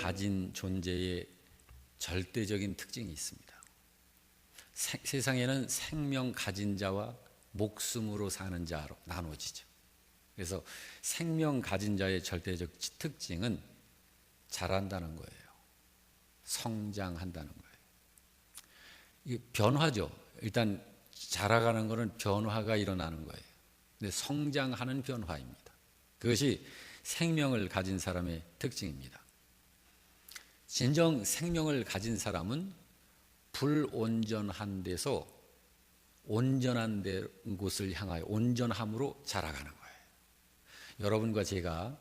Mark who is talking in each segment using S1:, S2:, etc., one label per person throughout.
S1: 가진 존재의 절대적인 특징이 있습니다. 세상에는 생명 가진 자와 목숨으로 사는 자로 나눠지죠. 그래서 생명 가진 자의 절대적 특징은 자란다는 거예요. 성장한다는 거예요. 이게 변화죠. 일단 자라가는 것은 변화가 일어나는 거예요. 근데 성장하는 변화입니다. 그것이 생명을 가진 사람의 특징입니다. 진정 생명을 가진 사람은 불온전한 데서 온전한 곳을 향하여 온전함으로 자라가는 거예요. 여러분과 제가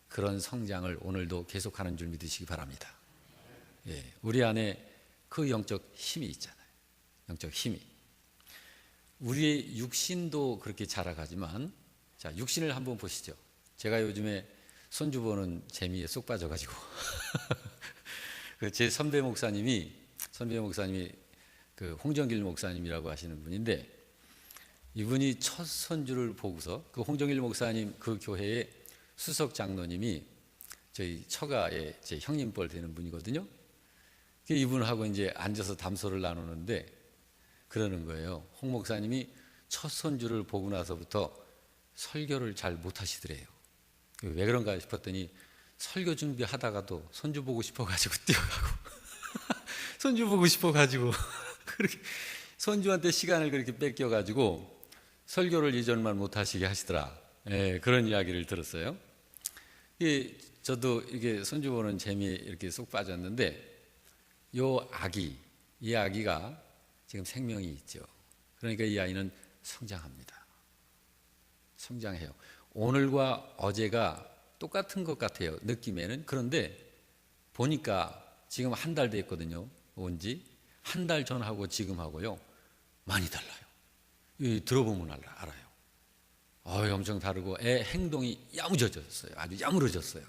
S1: 그런 성장을 오늘도 계속하는 줄 믿으시기 바랍니다. 예, 우리 안에 그 영적 힘이 있잖아요. 영적 힘이. 우리의 육신도 그렇게 자라가지만, 자, 육신을 한번 보시죠. 제가 요즘에 손주 보는 재미에 쏙 빠져가지고 제 선배 목사님이 그 홍정길 목사님이라고 하시는 분인데, 이분이 첫 손주를 보고서 그 홍정길 목사님 그 교회의 수석 장로님이 저희 처가의 제 형님뻘 되는 분이거든요. 이분하고 이제 앉아서 담소를 나누는데 그러는 거예요. 홍 목사님이 첫 손주를 보고 나서부터 설교를 잘 못하시더래요. 왜 그런가 싶었더니 설교 준비하다가도 손주 보고 싶어가지고 뛰어가고 손주 보고 싶어가지고 그렇게 손주한테 시간을 그렇게 뺏겨가지고 설교를 이전만 못하시게 하시더라. 예, 그런 이야기를 들었어요. 저도 이게 손주 보는 재미에 이렇게 쏙 빠졌는데, 이 아기가 지금 생명이 있죠. 그러니까 이 아이는 성장합니다. 성장해요. 오늘과 어제가 똑같은 것 같아요, 느낌에는. 그런데 보니까 지금 한 달 됐거든요. 온 지 한 달 전하고 지금하고요 많이 달라요. 들어보면 알아요. 엄청 다르고 애 행동이 야무져졌어요. 아주 야무러졌어요.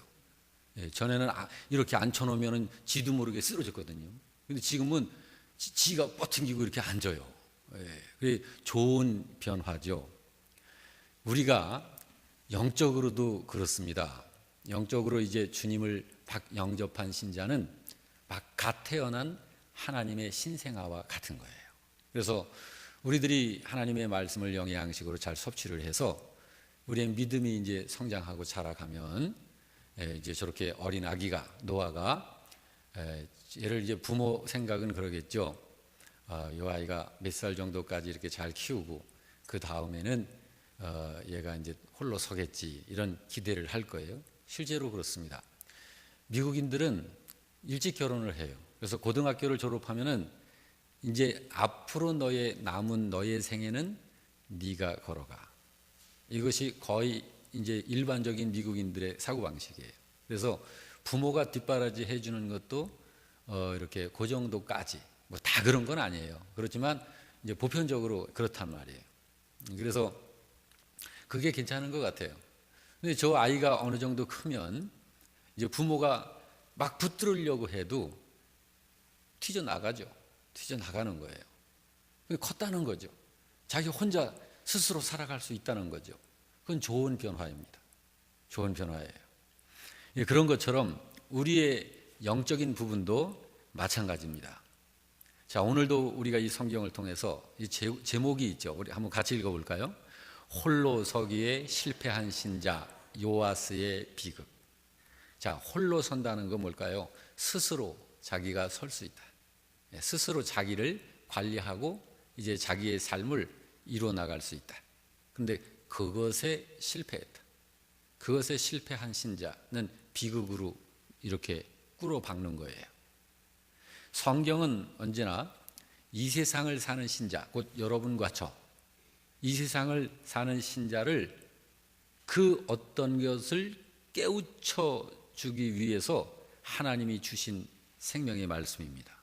S1: 예, 전에는 이렇게 앉혀놓으면 지도 모르게 쓰러졌거든요. 근데 지금은 지가 뻗팅기고 이렇게 앉아요. 예, 그게 좋은 변화죠. 우리가 영적으로도 그렇습니다. 영적으로 이제 주님을 영접한 신자는 막 갓 태어난 하나님의 신생아와 같은 거예요. 그래서 우리들이 하나님의 말씀을 영양식으로 잘 섭취를 해서 우리의 믿음이 이제 성장하고 자라가면, 이제 저렇게 어린 아기가, 노아가, 얘를 이제 부모 생각은 그러겠죠. 이 아이가 몇 살 정도까지 이렇게 잘 키우고 그 다음에는 얘가 이제 홀로 서겠지, 이런 기대를 할 거예요. 실제로 그렇습니다. 미국인들은 일찍 결혼을 해요. 그래서 고등학교를 졸업하면은 이제 앞으로 남은 너의 생애는 네가 걸어가. 이것이 거의 이제 일반적인 미국인들의 사고방식이에요. 그래서 부모가 뒷바라지 해주는 것도 이렇게 그 정도까지, 뭐 다 그런 건 아니에요. 그렇지만 이제 보편적으로 그렇단 말이에요. 그래서 그게 괜찮은 것 같아요. 근데 저 아이가 어느 정도 크면 이제 부모가 막 붙들으려고 해도 튀어나가죠. 튀어나가는 거예요. 컸다는 거죠. 자기 혼자 스스로 살아갈 수 있다는 거죠. 그건 좋은 변화입니다. 좋은 변화예요. 그런 것처럼 우리의 영적인 부분도 마찬가지입니다. 자, 오늘도 우리가 이 성경을 통해서 이 제목이 있죠. 우리 한번 같이 읽어볼까요? 홀로 서기에 실패한 신자 요아스의 비극. 자, 홀로 선다는 건 뭘까요? 스스로 자기가 설 수 있다. 스스로 자기를 관리하고 이제 자기의 삶을 이루어 나갈 수 있다. 그런데 그것에 실패했다. 그것에 실패한 신자는 비극으로 이렇게 꾸려박는 거예요. 성경은 언제나 이 세상을 사는 신자, 곧 여러분과 이 세상을 사는 신자를 그 어떤 것을 깨우쳐 주기 위해서 하나님이 주신 생명의 말씀입니다.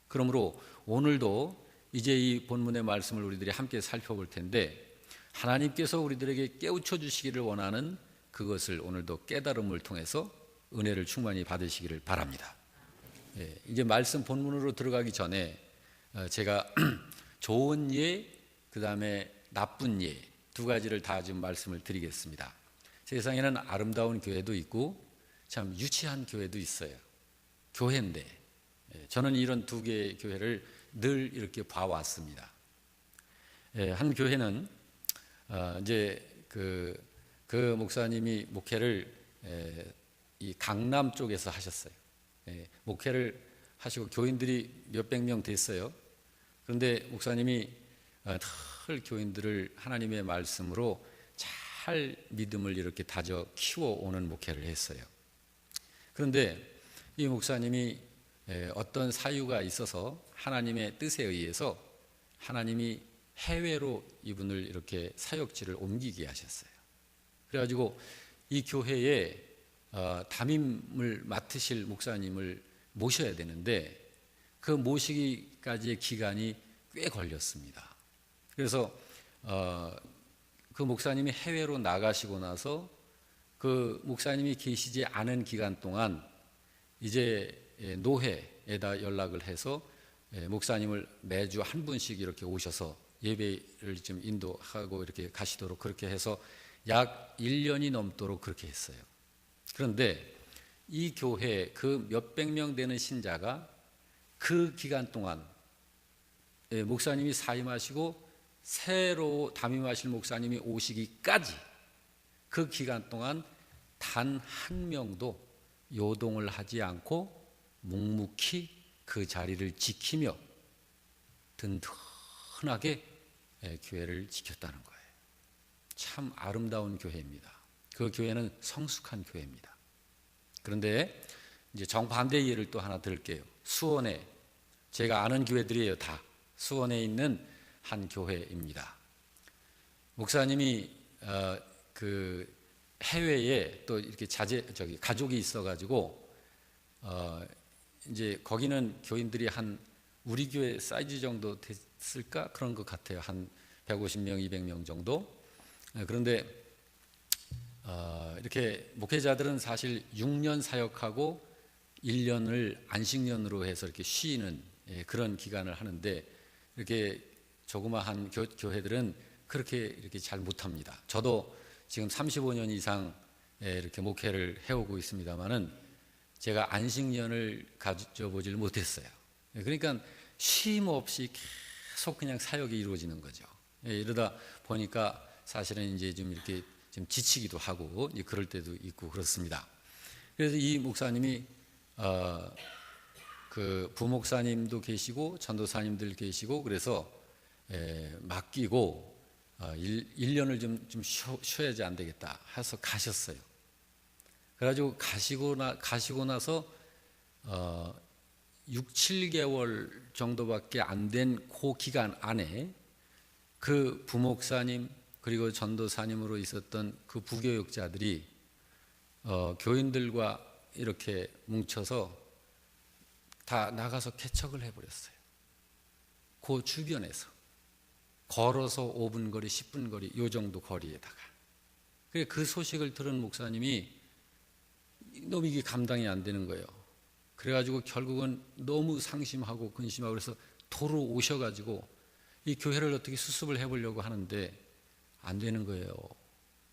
S1: 그러므로 오늘도 이제 이 본문의 말씀을 우리들이 함께 살펴볼 텐데, 하나님께서 우리들에게 깨우쳐 주시기를 원하는 그것을 오늘도 깨달음을 통해서 은혜를 충만히 받으시기를 바랍니다. 이제 말씀 본문으로 들어가기 전에 제가 좋은 예, 그 다음에 나쁜 예, 두 가지를 다 지금 말씀을 드리겠습니다. 세상에는 아름다운 교회도 있고 참 유치한 교회도 있어요. 교회인데 저는 이런 두 개의 교회를 늘 이렇게 봐왔습니다. 한 교회는 이제 그 목사님이 목회를 이 강남 쪽에서 하셨어요. 목회를 하시고 교인들이 몇백 명 됐어요. 그런데 목사님이 늘 교인들을 하나님의 말씀으로 잘 믿음을 이렇게 다져 키워오는 목회를 했어요. 그런데 이 목사님이 어떤 사유가 있어서 하나님의 뜻에 의해서 하나님이 해외로 이분을 이렇게 사역지를 옮기게 하셨어요. 그래가지고 이 교회에 담임을 맡으실 목사님을 모셔야 되는데 그 모시기까지의 기간이 꽤 걸렸습니다. 그래서 그 목사님이 해외로 나가시고 나서 그 목사님이 계시지 않은 기간 동안 이제 노회에다 연락을 해서 목사님을 매주 한 분씩 이렇게 오셔서 예배를 좀 인도하고 이렇게 가시도록 그렇게 해서 약 1년이 넘도록 그렇게 했어요. 그런데 이 교회 그 몇백 명 되는 신자가 그 기간 동안 목사님이 사임하시고 새로 담임하실 목사님이 오시기까지 그 기간 동안 단 한 명도 요동을 하지 않고 묵묵히 그 자리를 지키며 든든하게 교회를 지켰다는 거예요. 참 아름다운 교회입니다. 그 교회는 성숙한 교회입니다. 그런데 이제 정반대의 예를 또 하나 들게요. 수원에, 제가 아는 교회들이에요. 다 수원에 있는 한 교회입니다. 목사님이 그 해외에 또 이렇게 가족이 있어가지고 이제 거기는 교인들이 한 우리 교회 사이즈 정도 됐을까 그런 것 같아요. 한 150명, 200명 정도. 그런데 이렇게 목회자들은 사실 6년 사역하고 1년을 안식년으로 해서 이렇게 쉬는 그런 기간을 하는데 이렇게 조그마한 교회들은 그렇게 이렇게 잘 못합니다. 저도 지금 35년 이상 이렇게 목회를 해오고 있습니다만은 제가 안식년을 가져보질 못했어요. 그러니까 쉼 없이 계속 그냥 사역이 이루어지는 거죠. 이러다 보니까 사실은 이제 좀 이렇게 좀 지치기도 하고 그럴 때도 있고 그렇습니다. 그래서 이 목사님이 그 부목사님도 계시고 전도사님들 계시고 그래서 맡기고 1년을 좀 쉬어야지 안 되겠다 해서 가셨어요. 그래가지고 가시고 나서 6, 7개월 정도밖에 안 된 그 기간 안에 그 부목사님 그리고 전도사님으로 있었던 그 부교육자들이 교인들과 이렇게 뭉쳐서 다 나가서 개척을 해버렸어요. 그 주변에서 걸어서 5분 거리, 10분 거리 요 정도 거리에다가. 그 소식을 들은 목사님이 너무 이게 감당이 안 되는 거예요. 그래가지고 결국은 너무 상심하고 근심하고 그래서 도로 오셔가지고 이 교회를 어떻게 수습을 해보려고 하는데 안 되는 거예요.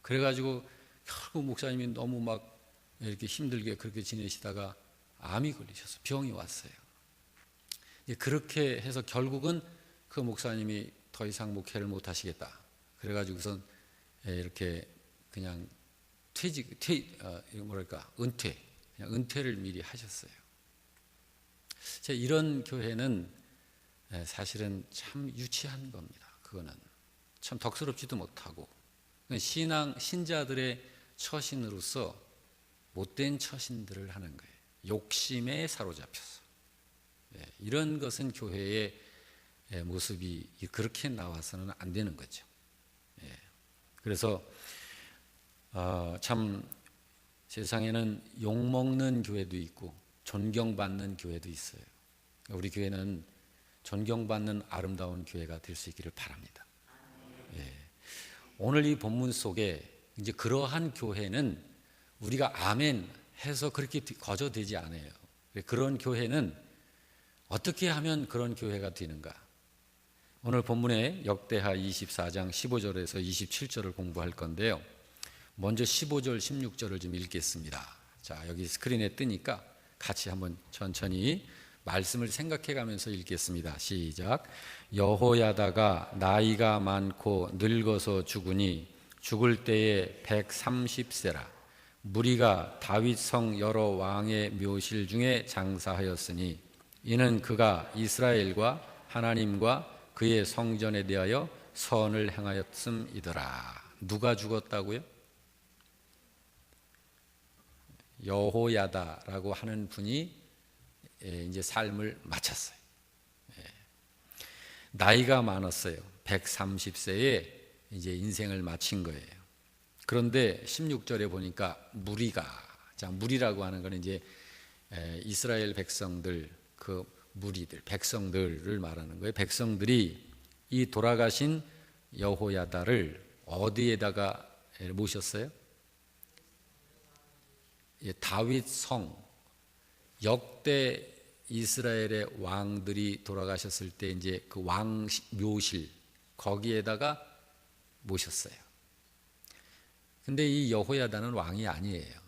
S1: 그래가지고 결국 목사님이 너무 막 이렇게 힘들게 그렇게 지내시다가 암이 걸리셔서 병이 왔어요. 그렇게 해서 결국은 그 목사님이 더 이상 목회를 못 하시겠다. 그래가지고선 이렇게 그냥 은퇴를 미리 하셨어요. 이런 교회는 사실은 참 유치한 겁니다. 그거는 참 덕스럽지도 못하고 신자들의 처신으로서 못된 처신들을 하는 거예요. 욕심에 사로잡혀서. 이런 것은 교회의 모습이 그렇게 나와서는 안 되는 거죠. 그래서 참 세상에는 욕먹는 교회도 있고 존경받는 교회도 있어요. 우리 교회는 존경받는 아름다운 교회가 될 수 있기를 바랍니다. 오늘 이 본문 속에 이제 그러한 교회는 우리가 아멘 해서 그렇게 거저되지 않아요. 그런 교회는 어떻게 하면 그런 교회가 되는가? 오늘 본문에 역대하 24장 15절에서 27절을 공부할 건데요. 먼저 15절, 16절을 좀 읽겠습니다. 자, 여기 스크린에 뜨니까 같이 한번 천천히 말씀을 생각해 가면서 읽겠습니다. 시작. 여호야다가 나이가 많고 늙어서 죽으니 죽을 때에 130세라. 무리가 다윗성 여러 왕의 묘실 중에 장사하였으니 이는 그가 이스라엘과 하나님과 그의 성전에 대하여 선을 행하였음이더라. 누가 죽었다고요? 여호야다라고 하는 분이 이제 삶을 마쳤어요. 나이가 많았어요. 130세에 이제 인생을 마친 거예요. 그런데 16절에 보니까 무리라고 하는 건 이제 이스라엘 백성들, 그 무리들, 백성들을 말하는 거예요. 백성들이 이 돌아가신 여호야다를 어디에다가 모셨어요? 다윗 성, 역대 이스라엘의 왕들이 돌아가셨을 때 이제 그 왕 묘실 거기에다가 모셨어요. 근데 이 여호야다는 왕이 아니에요.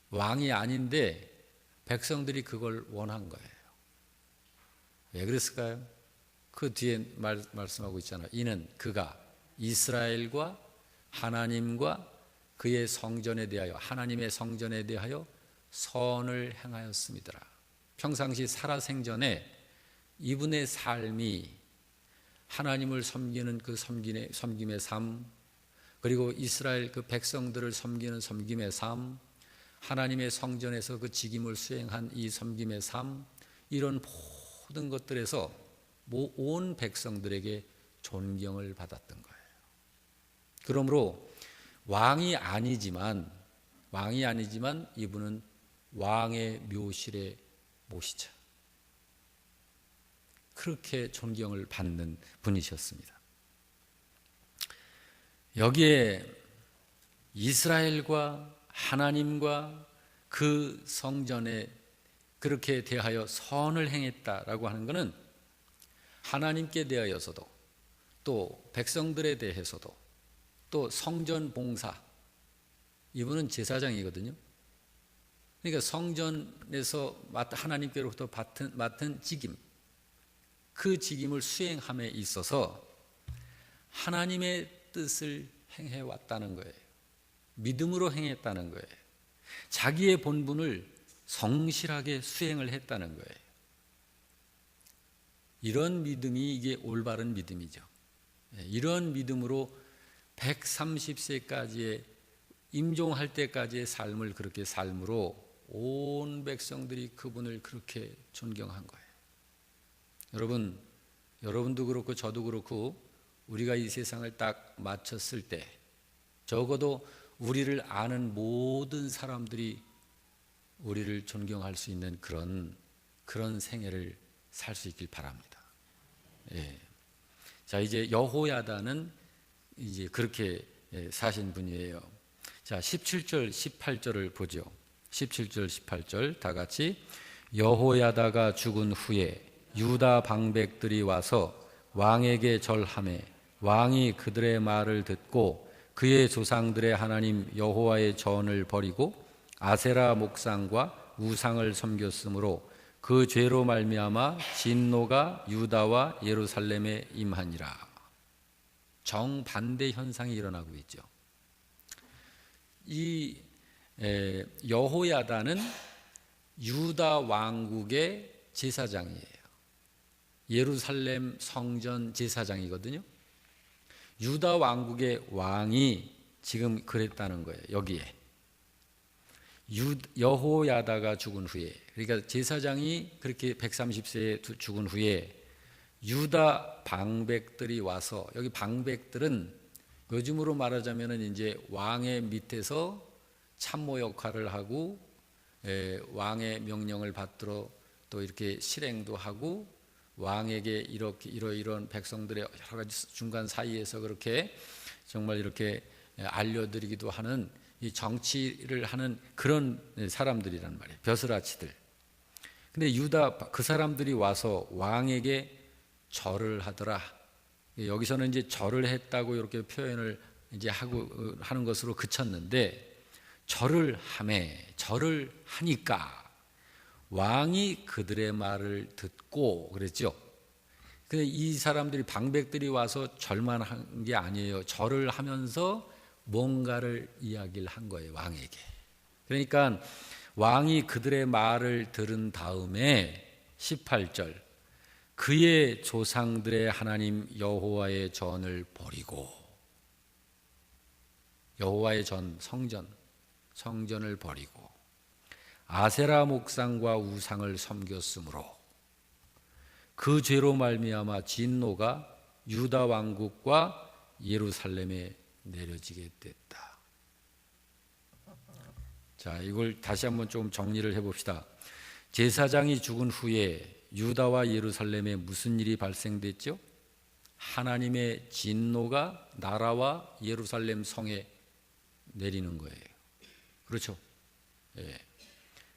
S1: 왕이 아닌데 백성들이 그걸 원한 거예요. 왜 그랬을까요? 그 뒤에 말씀하고 있잖아요. 이는 그가 이스라엘과 하나님과 그의 성전에 대하여, 하나님의 성전에 대하여 선을 행하였습니다. 평상시 살아생전에 이분의 삶이 하나님을 섬기는 그 섬김의 삶, 그리고 이스라엘 그 백성들을 섬기는 섬김의 삶, 하나님의 성전에서 그 직임을 수행한 이 섬김의 삶, 이런 모든 것들에서 온 백성들에게 존경을 받았던 거예요. 그러므로 왕이 아니지만 이분은 왕의 묘실에 모시자. 그렇게 존경을 받는 분이셨습니다. 여기에 이스라엘과 하나님과 그 성전에 그렇게 대하여 선을 행했다라고 하는 것은 하나님께 대하여서도 또 백성들에 대해서도 또 성전 봉사, 이분은 제사장이거든요. 그러니까 성전에서 하나님께로부터 맡은 직임, 그 직임을 수행함에 있어서 하나님의 뜻을 행해왔다는 거예요. 믿음으로 행했다는 거예요. 자기의 본분을 성실하게 수행을 했다는 거예요. 이런 믿음이 이게 올바른 믿음이죠. 이런 믿음으로 130세까지의 임종할 때까지의 삶을 그렇게 삶으로 온 백성들이 그분을 그렇게 존경한 거예요. 여러분도 그렇고 저도 그렇고 우리가 이 세상을 딱 마쳤을 때 적어도 우리를 아는 모든 사람들이 우리를 존경할 수 있는 그런 생애를 살 수 있길 바랍니다. 예. 자, 이제 여호야다는 이제 그렇게 사신 분이에요. 자, 17절, 18절을 보죠. 17절, 18절 다 같이. 여호야다가 죽은 후에 유다 방백들이 와서 왕에게 절하매 왕이 그들의 말을 듣고 그의 조상들의 하나님 여호와의 전을 버리고 아세라 목상과 우상을 섬겼으므로 그 죄로 말미암아 진노가 유다와 예루살렘에 임하니라. 정반대 현상이 일어나고 있죠. 이 여호야다는 유다 왕국의 제사장이에요. 예루살렘 성전 제사장이거든요. 유다 왕국의 왕이 지금 그랬다는 거예요. 여기에 여호야다가 죽은 후에, 그러니까 제사장이 그렇게 130세에 죽은 후에 유다 방백들이 와서, 여기 방백들은 요즘으로 말하자면은 이제 왕의 밑에서 참모 역할을 하고 왕의 명령을 받들어 또 이렇게 실행도 하고 왕에게 이렇게 이런 백성들의 여러 가지 중간 사이에서 그렇게 정말 이렇게 알려드리기도 하는 이 정치를 하는 그런 사람들이란 말이에요. 벼슬아치들. 근데 유다 그 사람들이 와서 왕에게 절을 하더라. 여기서는 이제 절을 했다고 이렇게 표현을 이제 하는 것으로 그쳤는데, 절을 하니까 왕이 그들의 말을 듣고 그랬죠. 근데 이 사람들이 방백들이 와서 절만 한 게 아니에요. 절을 하면서 뭔가를 이야기를 한 거예요, 왕에게. 그러니까 왕이 그들의 말을 들은 다음에 18절 그의 조상들의 하나님 여호와의 전을 버리고, 여호와의 전, 성전을 버리고 아세라 목상과 우상을 섬겼으므로 그 죄로 말미암아 진노가 유다 왕국과 예루살렘에 내려지게 됐다. 자, 이걸 다시 한번 좀 정리를 해봅시다. 제사장이 죽은 후에 유다와 예루살렘에 무슨 일이 발생됐죠? 하나님의 진노가 나라와 예루살렘 성에 내리는 거예요. 그렇죠? 예.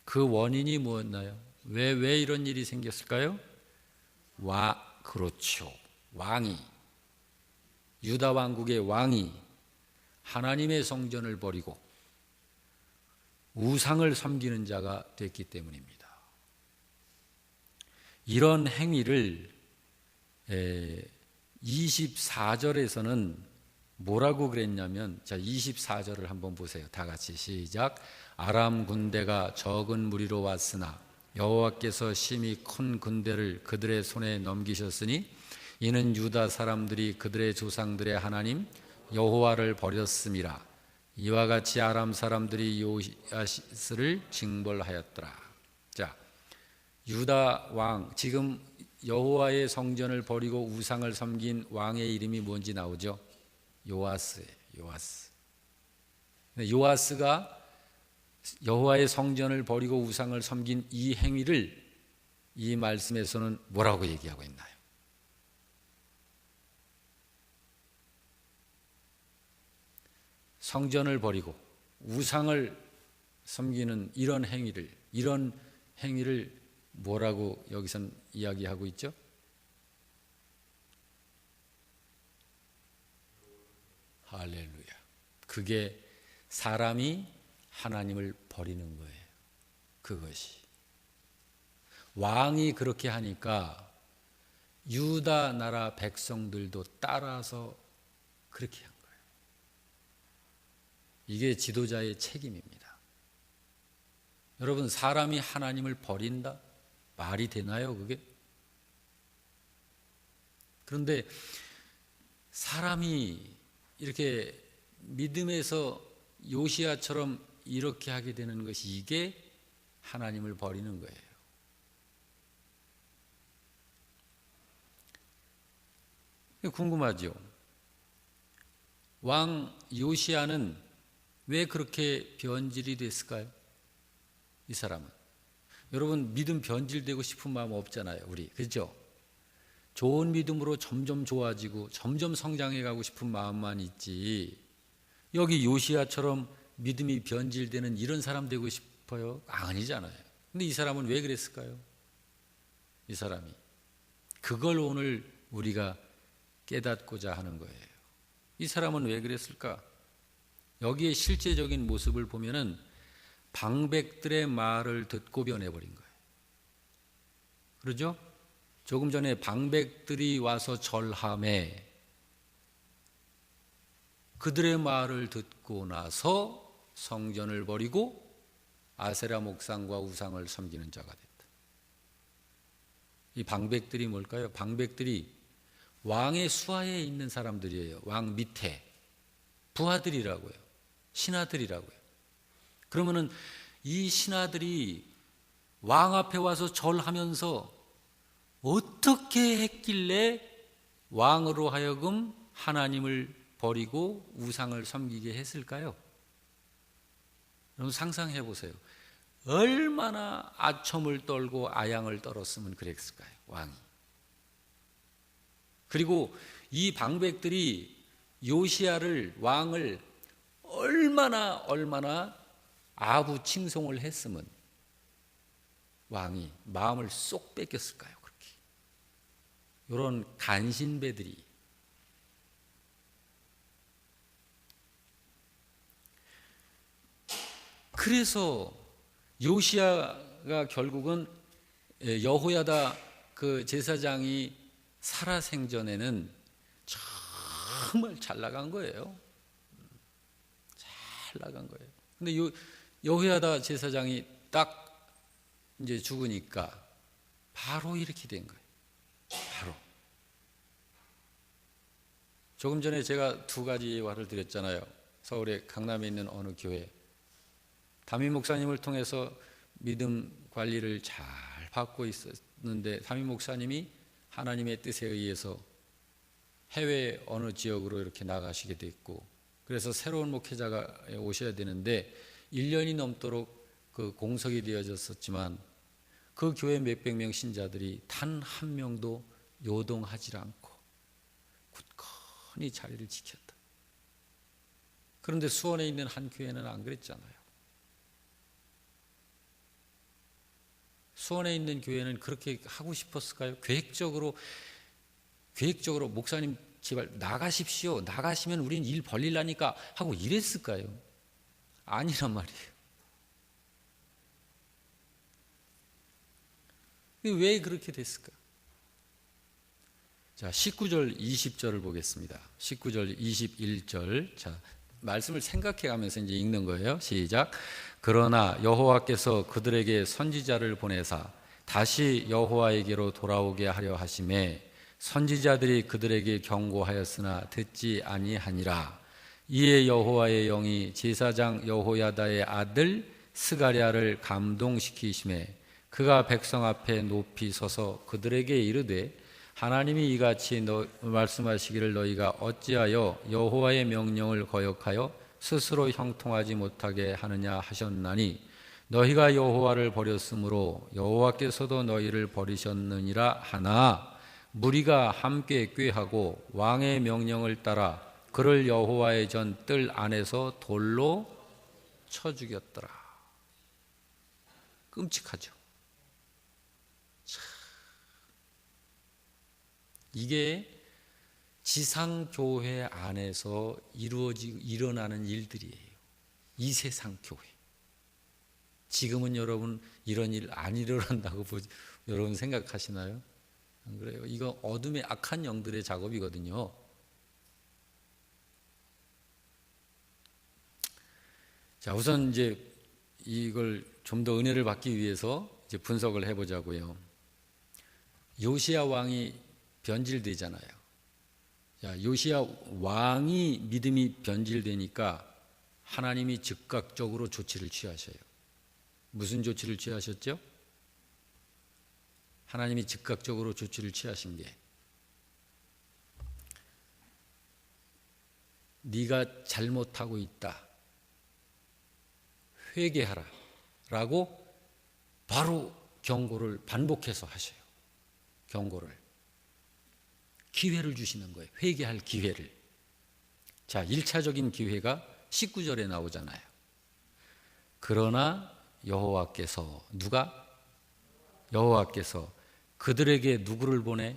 S1: 그 원인이 뭐였나요? 왜 이런 일이 생겼을까요? 그렇죠. 왕이, 유다 왕국의 왕이 하나님의 성전을 버리고 우상을 섬기는 자가 됐기 때문입니다. 이런 행위를 24절에서는 뭐라고 그랬냐면, 자, 24절을 한번 보세요. 다 같이 시작. 아람 군대가 적은 무리로 왔으나 여호와께서 심히 큰 군대를 그들의 손에 넘기셨으니 이는 유다 사람들이 그들의 조상들의 하나님 여호와를 버렸음이라. 이와 같이 아람 사람들이 요아스를 징벌하였더라. 자, 유다 왕, 지금 여호와의 성전을 버리고 우상을 섬긴 왕의 이름이 뭔지 나오죠? 요아스예요. 요아스. 요아스가 여호와의 성전을 버리고 우상을 섬긴 이 행위를 이 말씀에서는 뭐라고 얘기하고 있나요? 성전을 버리고 우상을 섬기는 이런 행위를 뭐라고 여기선 이야기하고 있죠? 할렐루야. 그게 사람이 하나님을 버리는 거예요. 그것이. 왕이 그렇게 하니까 유다 나라 백성들도 따라서 그렇게 한 거예요. 이게 지도자의 책임입니다. 여러분, 사람이 하나님을 버린다? 말이 되나요, 그게? 그런데 사람이 이렇게 믿음에서 요시야처럼 이렇게 하게 되는 것이, 이게 하나님을 버리는 거예요. 궁금하죠? 왕 요시야는 왜 그렇게 변질이 됐을까요? 이 사람은. 여러분, 믿음 변질되고 싶은 마음 없잖아요, 우리. 그렇죠? 좋은 믿음으로 점점 좋아지고 점점 성장해 가고 싶은 마음만 있지, 여기 요시야처럼 믿음이 변질되는 이런 사람 되고 싶어요? 아니잖아요. 근데 이 사람은 왜 그랬을까요? 이 사람이. 그걸 오늘 우리가 깨닫고자 하는 거예요. 이 사람은 왜 그랬을까? 여기에 실제적인 모습을 보면은 방백들의 말을 듣고 변해버린 거예요. 그러죠? 조금 전에 방백들이 와서 절함에 그들의 말을 듣고 나서 성전을 버리고 아세라 목상과 우상을 섬기는 자가 됐다. 이 방백들이 뭘까요? 방백들이 왕의 수하에 있는 사람들이에요. 왕 밑에 부하들이라고요. 신하들이라고요. 그러면은 이 신하들이 왕 앞에 와서 절하면서 어떻게 했길래 왕으로 하여금 하나님을 버리고 우상을 섬기게 했을까요? 여러분 상상해 보세요. 얼마나 아첨을 떨고 아양을 떨었으면 그랬을까요, 왕이. 그리고 이 방백들이 요시야를, 왕을 얼마나 아부 칭송을 했으면 왕이 마음을 쏙 뺏겼을까요, 그렇게. 이런 간신배들이. 그래서 요시야가 결국은 여호야다 그 제사장이 살아생전에는 정말 잘 나간 거예요. 잘 나간 거예요. 근데 여호야다 제사장이 딱 이제 죽으니까 바로 이렇게 된 거예요. 바로. 조금 전에 제가 두 가지 예화를 드렸잖아요. 서울의 강남에 있는 어느 교회. 담임 목사님을 통해서 믿음 관리를 잘 받고 있었는데 담임 목사님이 하나님의 뜻에 의해서 해외 어느 지역으로 이렇게 나가시게 됐고, 그래서 새로운 목회자가 오셔야 되는데 1년이 넘도록 그 공석이 되어졌었지만 그 교회 몇백 명 신자들이 단 한 명도 요동하지 않고 굳건히 자리를 지켰다. 그런데 수원에 있는 한 교회는 안 그랬잖아요. 수원에 있는 교회는 그렇게 하고 싶었을까요? 계획적으로 목사님 제발 나가십시오. 나가시면 우린 일 벌리려니까 하고 이랬을까요? 아니란 말이에요. 왜 그렇게 됐을까? 자, 19절 20절을 보겠습니다. 19절 21절. 자, 말씀을 생각해 가면서 이제 읽는 거예요. 시작. 그러나 여호와께서 그들에게 선지자를 보내사 다시 여호와에게로 돌아오게 하려 하심에 선지자들이 그들에게 경고하였으나 듣지 아니하니라. 이에 여호와의 영이 제사장 여호야다의 아들 스가랴를 감동시키심에 그가 백성 앞에 높이 서서 그들에게 이르되 하나님이 이같이 말씀하시기를 너희가 어찌하여 여호와의 명령을 거역하여 스스로 형통하지 못하게 하느냐 하셨나니 너희가 여호와를 버렸으므로 여호와께서도 너희를 버리셨느니라 하나 무리가 함께 꾀하고 왕의 명령을 따라 그를 여호와의 전 뜰 안에서 돌로 쳐 죽였더라. 끔찍하죠. 이게 지상교회 안에서 일어나는 일들이에요. 이 세상 교회. 지금은 여러분 이런 일 안 일어난다고 여러분 생각하시나요? 안 그래요? 이거 어둠의 악한 영들의 작업이거든요. 자, 우선 이제 이걸 좀 더 은혜를 받기 위해서 이제 분석을 해보자고요. 요시야 왕이 변질되잖아요. 자, 요시야 왕이 믿음이 변질되니까 하나님이 즉각적으로 조치를 취하셔요. 무슨 조치를 취하셨죠? 하나님이 즉각적으로 조치를 취하신 게 네가 잘못하고 있다. 회개하라. 라고 바로 경고를 반복해서 하셔요. 경고를. 기회를 주시는 거예요. 회개할 기회를. 자, 1차적인 기회가 19절에 나오잖아요. 그러나 여호와께서 누가? 여호와께서 그들에게 누구를 보내?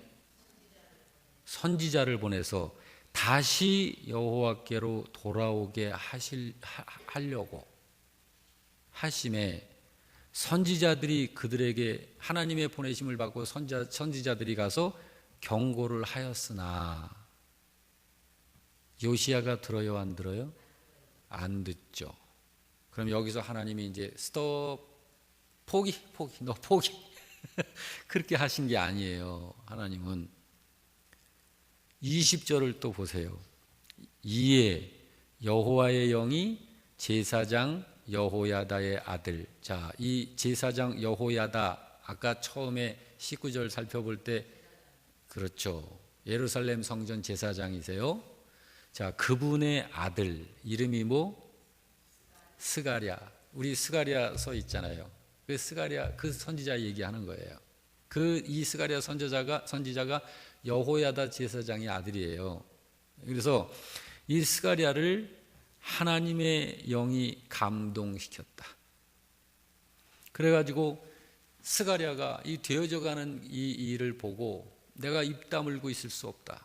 S1: 선지자를 보내서 다시 여호와께로 돌아오게 하려고 하심에 선지자들이 그들에게 하나님의 보내심을 받고 선지자들이 가서 경고를 하였으나 요시야가 들어요, 안 들어요? 안 듣죠. 그럼 여기서 하나님이 이제 스톱, 포기, 너 포기. 그렇게 하신 게 아니에요. 하나님은 20절을 또 보세요. 이에 여호와의 영이 제사장 여호야다의 아들. 자, 이 제사장 여호야다 아까 처음에 19절 살펴볼 때 그렇죠. 예루살렘 성전 제사장이세요. 자, 그분의 아들 이름이 뭐? 스가랴. 우리 스가랴 서 있잖아요. 그 스가랴 그 선지자 얘기하는 거예요. 이 스가랴 선지자가 여호야다 제사장의 아들이에요. 그래서 이 스가랴를 하나님의 영이 감동시켰다. 그래가지고 스가랴가 이 되어져가는 이 일을 보고 내가 입 다물고 있을 수 없다.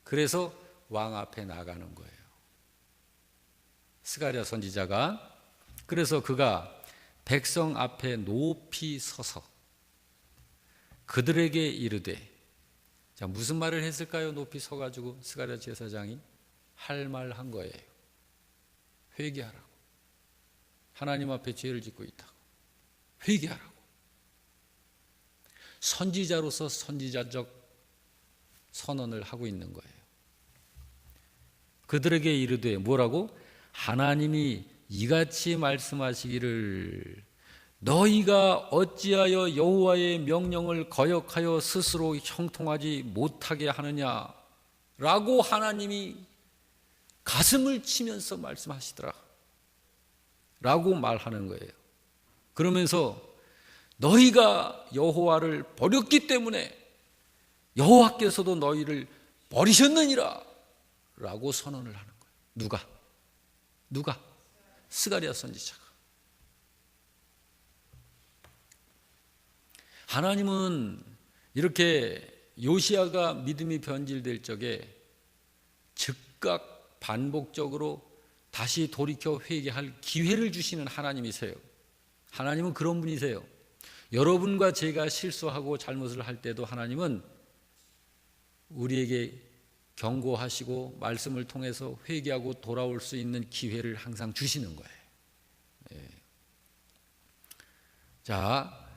S1: 그래서 왕 앞에 나가는 거예요. 스가랴 선지자가 그래서 그가 백성 앞에 높이 서서 그들에게 이르되, 자, 무슨 말을 했을까요? 높이 서가지고 스가랴 제사장이 할 말 한 거예요. 회개하라고. 하나님 앞에 죄를 짓고 있다고. 회개하라고. 선지자로서 선지자적 선언을 하고 있는 거예요. 그들에게 이르되 뭐라고? 하나님이 이같이 말씀하시기를 너희가 어찌하여 여호와의 명령을 거역하여 스스로 형통하지 못하게 하느냐라고 하나님이 가슴을 치면서 말씀하시더라 라고 말하는 거예요. 그러면서 너희가 여호와를 버렸기 때문에 여호와께서도 너희를 버리셨느니라 라고 선언을 하는 거예요. 누가? 스가랴 선지자가. 하나님은 이렇게 요시야가 믿음이 변질될 적에 즉각 반복적으로 다시 돌이켜 회개할 기회를 주시는 하나님이세요. 하나님은 그런 분이세요. 여러분과 제가 실수하고 잘못을 할 때도 하나님은 우리에게 경고하시고 말씀을 통해서 회개하고 돌아올 수 있는 기회를 항상 주시는 거예요. 자,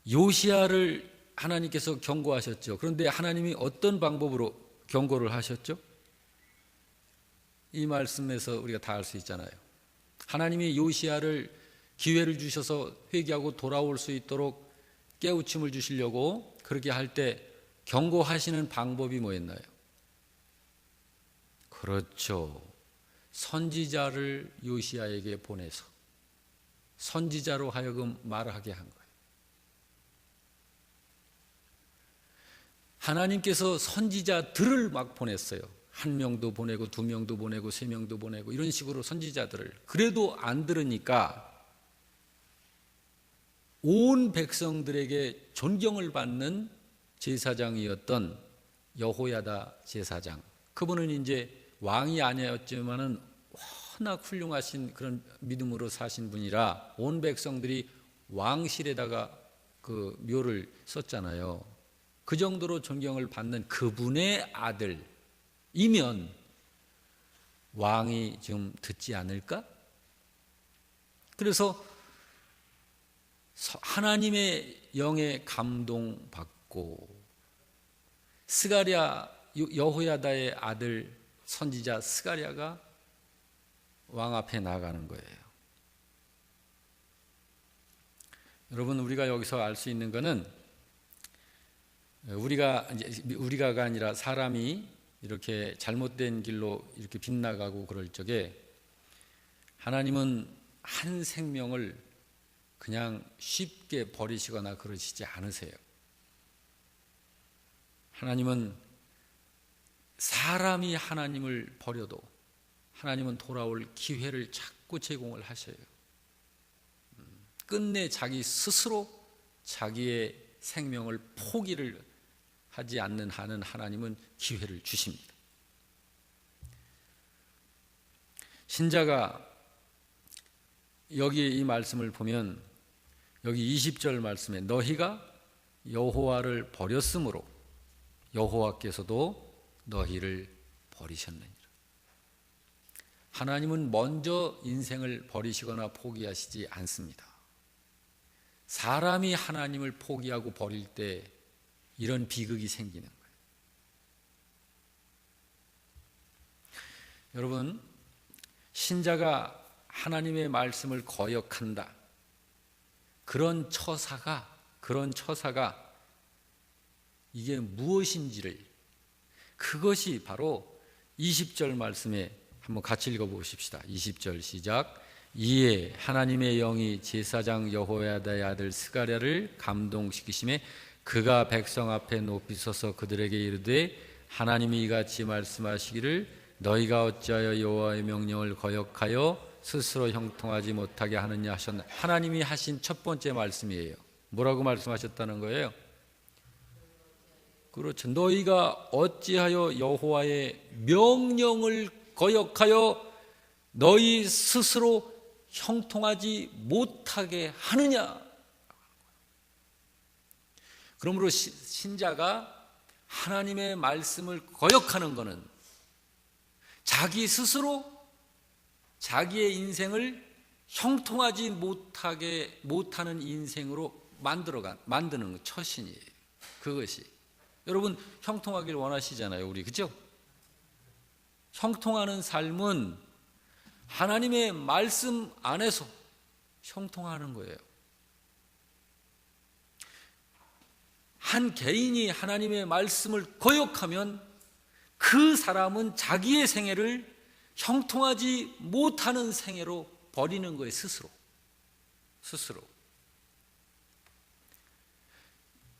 S1: 요시야를 하나님께서 경고하셨죠. 그런데 하나님이 어떤 방법으로 경고를 하셨죠? 이 말씀에서 우리가 다 알 수 있잖아요. 하나님이 요시야를 기회를 주셔서 회개하고 돌아올 수 있도록 깨우침을 주시려고 그렇게 할 때 경고하시는 방법이 뭐였나요? 그렇죠. 선지자를 요시야에게 보내서 선지자로 하여금 말하게 한 거예요. 하나님께서 선지자들을 막 보냈어요. 1명도 보내고 2명도 보내고 3명도 보내고 이런 식으로 선지자들을. 그래도 안 들으니까 온 백성들에게 존경을 받는 제사장이었던 여호야다 제사장, 그분은 이제 왕이 아니었지만은 워낙 훌륭하신 그런 믿음으로 사신 분이라 온 백성들이 왕실에다가 그 묘를 썼잖아요. 그 정도로 존경을 받는 그분의 아들이면 왕이 좀 듣지 않을까? 그래서 하나님의 영에 감동받고 스가랴 여호야다의 아들 선지자 스가랴가 왕 앞에 나가는 거예요. 여러분, 우리가 여기서 알 수 있는 것은 우리가가 아니라 사람이 이렇게 잘못된 길로 이렇게 빗나가고 그럴 적에 하나님은 한 생명을 그냥 쉽게 버리시거나 그러시지 않으세요. 하나님은 사람이 하나님을 버려도 하나님은 돌아올 기회를 자꾸 제공을 하셔요. 끝내 자기 스스로 자기의 생명을 포기를 하지 않는 한은 하나님은 기회를 주십니다. 신자가 여기 이 말씀을 보면 여기 20절 말씀에 너희가 여호와를 버렸으므로 여호와께서도 너희를 버리셨느니라. 하나님은 먼저 인생을 버리시거나 포기하시지 않습니다. 사람이 하나님을 포기하고 버릴 때 이런 비극이 생기는 거예요. 여러분, 신자가 하나님의 말씀을 거역한다. 그런 처사가 이게 무엇인지를, 그것이 바로 20절 말씀에 한번 같이 읽어보십시다. 20절 시작. 이에 하나님의 영이 제사장 여호야다의 아들 스가랴를 감동시키심에 그가 백성 앞에 높이 서서 그들에게 이르되 하나님이 이같이 말씀하시기를 너희가 어찌하여 여호와의 명령을 거역하여 스스로 형통하지 못하게 하느냐 하셨나. 하나님이 하신 첫 번째 말씀이에요. 뭐라고 말씀하셨다는 거예요? 그렇죠. 너희가 어찌하여 여호와의 명령을 거역하여 너희 스스로 형통하지 못하게 하느냐. 그러므로 신자가 하나님의 말씀을 거역하는 것은 자기 스스로 자기의 인생을 형통하지 못하는 인생으로 만드는 처신이에요. 그것이. 여러분 형통하길 원하시잖아요, 우리. 그죠? 형통하는 삶은 하나님의 말씀 안에서 형통하는 거예요. 한 개인이 하나님의 말씀을 거역하면 그 사람은 자기의 생애를 형통하지 못하는 생애로 버리는 거예요, 스스로.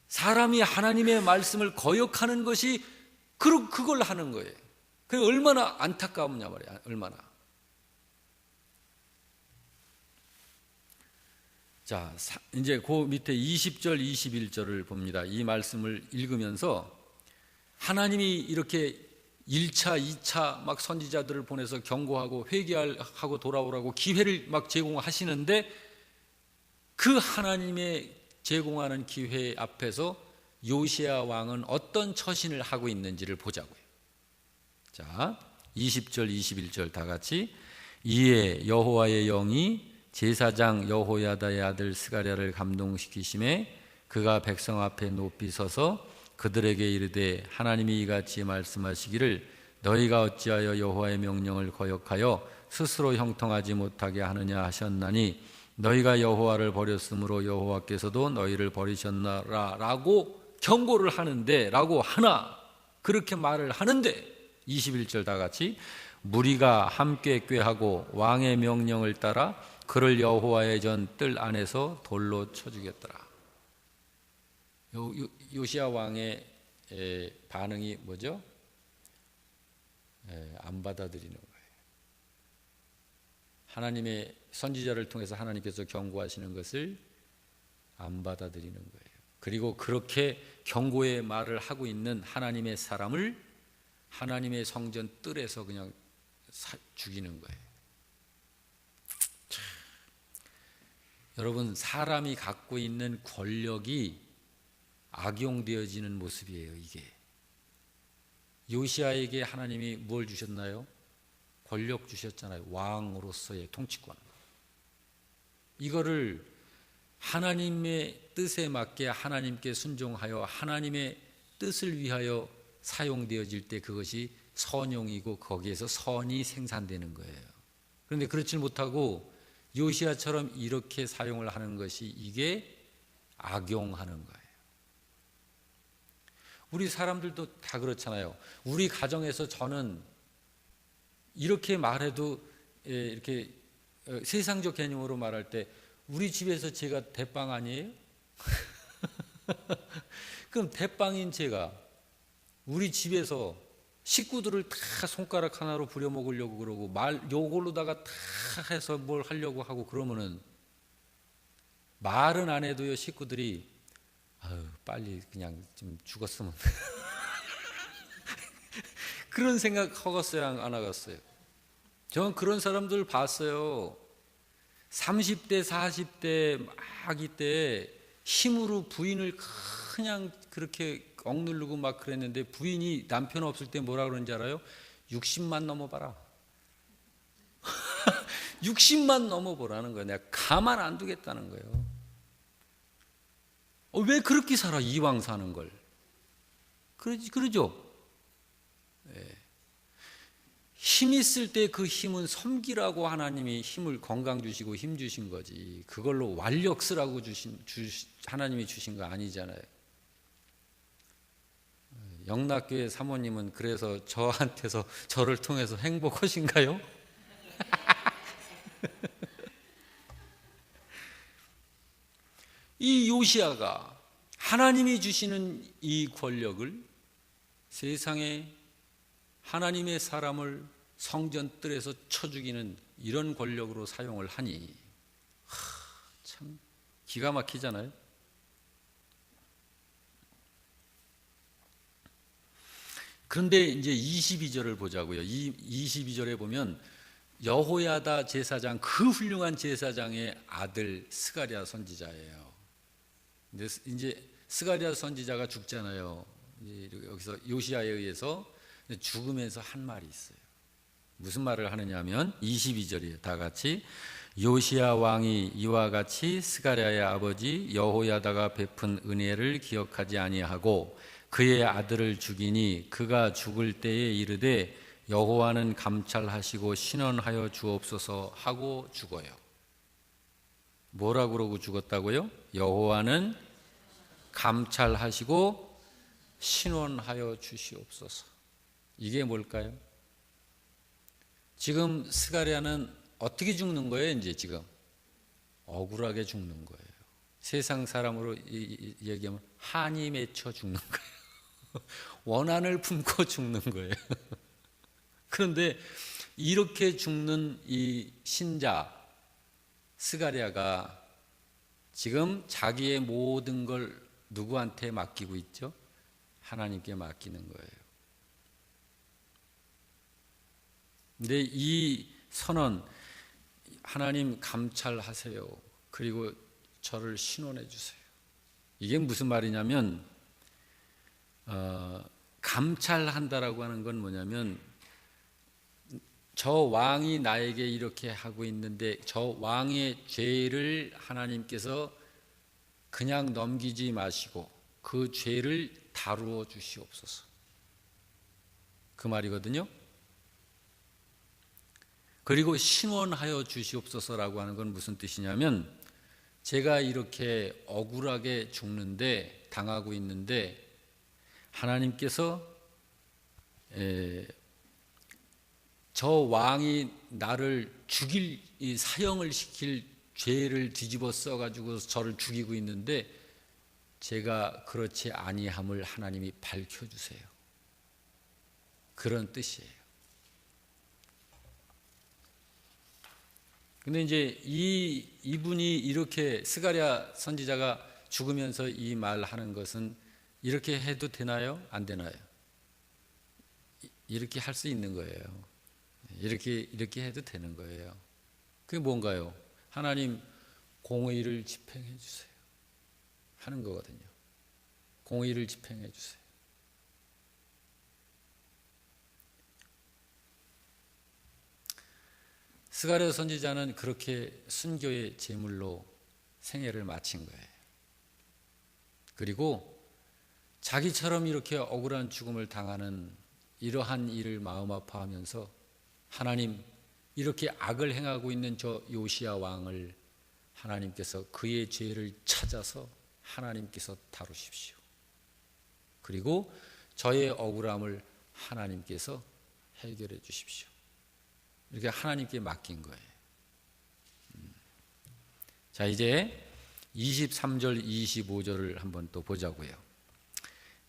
S1: 사람이 하나님의 말씀을 거역하는 것이 그걸 하는 거예요. 그게 얼마나 안타까우냐 말이야, 얼마나. 자, 이제 그 밑에 20절, 21절을 봅니다. 이 말씀을 읽으면서 하나님이 이렇게 1차, 2차 막 선지자들을 보내서 경고하고 회개하고 돌아오라고 기회를 막 제공하시는데 그 하나님의 제공하는 기회 앞에서 요시야 왕은 어떤 처신을 하고 있는지를 보자고요. 자, 20절, 21절 다 같이. 이에 여호와의 영이 제사장 여호야다의 아들 스가랴를 감동시키심에 그가 백성 앞에 높이 서서 그들에게 이르되 하나님이 이같이 말씀하시기를 너희가 어찌하여 여호와의 명령을 거역하여 스스로 형통하지 못하게 하느냐 하셨나니 너희가 여호와를 버렸으므로 여호와께서도 너희를 버리셨나라 라고 경고를 하는데 라고 하나 그렇게 말을 하는데 21절 다 같이. 무리가 함께 꾀하고 왕의 명령을 따라 그를 여호와의 전 뜰 안에서 돌로 쳐 죽였더라. 요시야 왕의 반응이 뭐죠? 안 받아들이는 거예요. 하나님의 선지자를 통해서 하나님께서 경고하시는 것을 안 받아들이는 거예요. 그리고 그렇게 경고의 말을 하고 있는 하나님의 사람을 하나님의 성전 뜰에서 그냥 죽이는 거예요. 여러분, 사람이 갖고 있는 권력이 악용되어지는 모습이에요, 이게. 요시야에게 하나님이 뭘 주셨나요? 권력 주셨잖아요. 왕으로서의 통치권. 이거를 하나님의 뜻에 맞게 하나님께 순종하여 하나님의 뜻을 위하여 사용되어질 때 그것이 선용이고 거기에서 선이 생산되는 거예요. 그런데 그렇지 못하고 요시야처럼 이렇게 사용을 하는 것이 이게 악용하는 거예요. 우리 사람들도 다 그렇잖아요. 우리 가정에서 저는 이렇게 말해도 이렇게 세상적 개념으로 말할 때 우리 집에서 제가 대빵 아니에요? 그럼 대빵인 제가 우리 집에서 식구들을 다 손가락 하나로 부려먹으려고 그러고 요걸로다가 다 해서 뭘 하려고 하고 그러면은 말은 안 해도요 식구들이 아유 빨리 그냥 좀 죽었으면 그런 생각 하겠어요 안 하겠어요? 저는 그런 사람들 봤어요. 30대 40대 막 이때 힘으로 부인을 그냥 그렇게 억누르고 막 그랬는데 부인이 남편 없을 때 뭐라 그러는지 알아요? 60만 넘어봐라. 60만 넘어보라는 거예요. 내가 가만 안 두겠다는 거예요. 왜 그렇게 살아 이왕 사는 걸? 그러죠? 네. 힘 있을 때 그 힘은 섬기라고 하나님이 힘을 건강 주시고 힘 주신 거지 그걸로 완력 쓰라고 하나님이 주신 거 아니잖아요. 영락교회 사모님은 그래서 저한테서 저를 통해서 행복하신가요? 이 요시야가 하나님이 주시는 이 권력을 세상에 하나님의 사람을 성전 뜰에서 쳐 죽이는 이런 권력으로 사용을 하니 참 기가 막히잖아요. 그런데 이제 22절을 보자고요. 이 22절에 보면 여호야다 제사장, 그 훌륭한 제사장의 아들 스가랴 선지자예요. 근데 이제 스가랴 선지자가 죽잖아요. 여기서 요시야에 의해서 죽으면서 한 말이 있어요. 무슨 말을 하느냐면 22절이에요. 다 같이 요시야 왕이 이와 같이 스가랴의 아버지 여호야다가 베푼 은혜를 기억하지 아니하고 그의 아들을 죽이니 그가 죽을 때에 이르되 여호와는 감찰하시고 신원하여 주옵소서 하고 죽어요. 뭐라고 그러고 죽었다고요? 여호와는 감찰하시고 신원하여 주시옵소서. 이게 뭘까요? 지금 스가랴는 어떻게 죽는 거예요? 이제 지금 억울하게 죽는 거예요. 세상 사람으로 얘기하면 한이 맺혀 죽는 거예요. 원한을 품고 죽는 거예요. 그런데 이렇게 죽는 이 신자 스가랴가 지금 자기의 모든 걸 누구한테 맡기고 있죠? 하나님께 맡기는 거예요. 근데 이 선언, 하나님 감찰하세요. 그리고 저를 신원해 주세요. 이게 무슨 말이냐면 감찰한다라고 하는 건 뭐냐면 저 왕이 나에게 이렇게 하고 있는데 저 왕의 죄를 하나님께서 그냥 넘기지 마시고 그 죄를 다루어 주시옵소서. 그 말이거든요. 그리고 신원하여 주시옵소서라고 하는 건 무슨 뜻이냐면 제가 이렇게 억울하게 죽는데 당하고 있는데 하나님께서 저 왕이 나를 죽일 사형을 시킬 죄를 뒤집어 써가지고 저를 죽이고 있는데 제가 그렇지 아니함을 하나님이 밝혀주세요. 그런 뜻이에요. 근데 이제 이분이 이렇게 스가랴 선지자가 죽으면서 이 말하는 것은 이렇게 해도 되나요? 안 되나요? 이렇게 할 수 있는 거예요. 이렇게 해도 되는 거예요. 그게 뭔가요? 하나님 공의를 집행해 주세요. 하는 거거든요. 공의를 집행해 주세요. 스가랴 선지자는 그렇게 순교의 제물로 생애를 마친 거예요. 그리고 자기처럼 이렇게 억울한 죽음을 당하는 이러한 일을 마음 아파하면서 하나님 이렇게 악을 행하고 있는 저 요시야 왕을 하나님께서 그의 죄를 찾아서 하나님께서 다루십시오. 그리고 저의 억울함을 하나님께서 해결해 주십시오. 이렇게 하나님께 맡긴 거예요. 자, 이제 23절, 25절을 한번 또 보자고요.